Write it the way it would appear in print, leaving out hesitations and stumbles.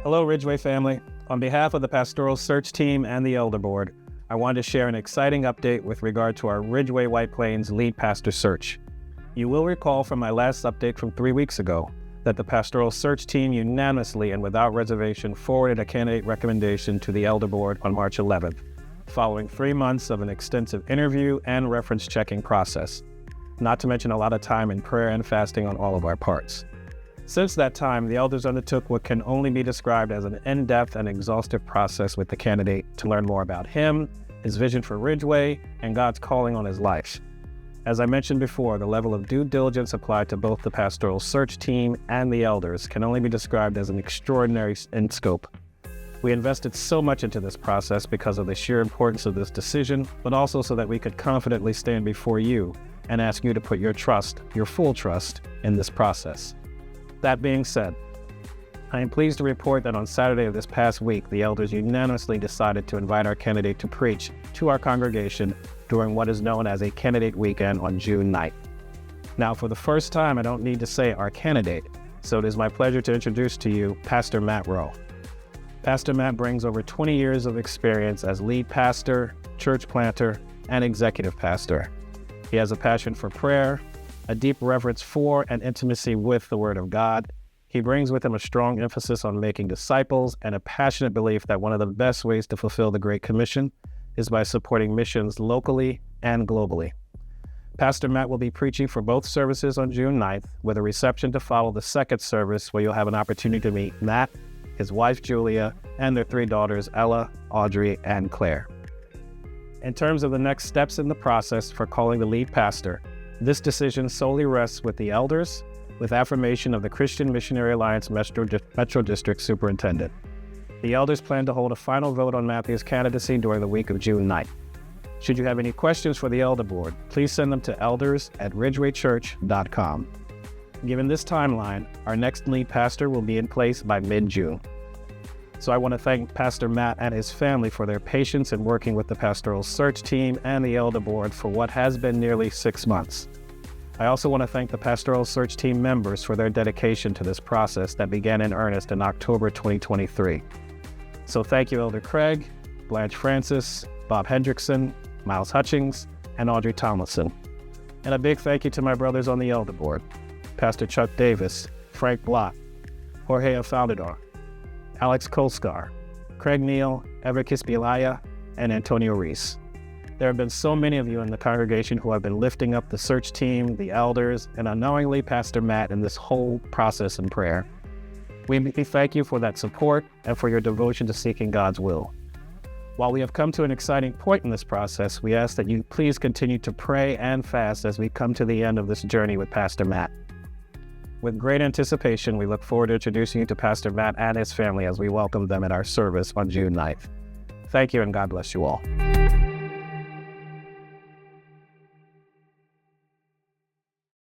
Hello, Ridgeway family. On behalf of the Pastoral Search Team and the Elder Board, I wanted to share an exciting update with regard to our Ridgeway White Plains lead pastor search. You will recall from my last update from 3 weeks ago that the Pastoral Search Team unanimously and without reservation forwarded a candidate recommendation to the Elder Board on March 11th, following 3 months of an extensive interview and reference checking process, not to mention a lot of time in prayer and fasting on all of our parts. Since that time, the elders undertook what can only be described as an in-depth and exhaustive process with the candidate to learn more about him, his vision for Ridgeway, and God's calling on his life. As I mentioned before, the level of due diligence applied to both the Pastoral Search Team and the elders can only be described as an extraordinary in scope. We invested so much into this process because of the sheer importance of this decision, but also so that we could confidently stand before you and ask you to put your trust, your full trust, in this process. That being said, I am pleased to report that on Saturday of this past week, the elders unanimously decided to invite our candidate to preach to our congregation during what is known as a candidate weekend on June 9th. Now, for the first time, I don't need to say our candidate, so it is my pleasure to introduce to you Pastor Matt Rowe. Pastor Matt brings over 20 years of experience as lead pastor, church planter, and executive pastor. He has a passion for prayer, a deep reverence for and intimacy with the Word of God. He brings with him a strong emphasis on making disciples and a passionate belief that one of the best ways to fulfill the Great Commission is by supporting missions locally and globally. Pastor Matt will be preaching for both services on June 9th, with a reception to follow the second service where you'll have an opportunity to meet Matt, his wife Julia, and their 3 daughters Ella, Audrey, and Claire. In terms of the next steps in the process for calling the lead pastor, this decision solely rests with the elders, with affirmation of the Christian Missionary Alliance Metro District Superintendent. The elders plan to hold a final vote on Matthew's candidacy during the week of June 9th. Should you have any questions for the Elder Board, please send them to elders@ridgewaychurch.com. Given this timeline, our next lead pastor will be in place by mid-June. So I want to thank Pastor Matt and his family for their patience in working with the Pastoral Search Team and the Elder Board for what has been nearly 6 months. I also want to thank the Pastoral Search Team members for their dedication to this process that began in earnest in October 2023. So thank you, Elder Craig, Blanche Francis, Bob Hendrickson, Miles Hutchings, and Audrey Tomlinson. And a big thank you to my brothers on the Elder Board, Pastor Chuck Davis, Frank Block, Jorge Alfaldador, Alex Kolskar, Craig Neal, Everett Kispielaya, and Antonio Reese. There have been so many of you in the congregation who have been lifting up the search team, the elders, and unknowingly Pastor Matt in this whole process in prayer. We thank you for that support and for your devotion to seeking God's will. While we have come to an exciting point in this process, we ask that you please continue to pray and fast as we come to the end of this journey with Pastor Matt. With great anticipation, we look forward to introducing you to Pastor Matt and his family as we welcome them at our service on June 9th. Thank you, and God bless you all.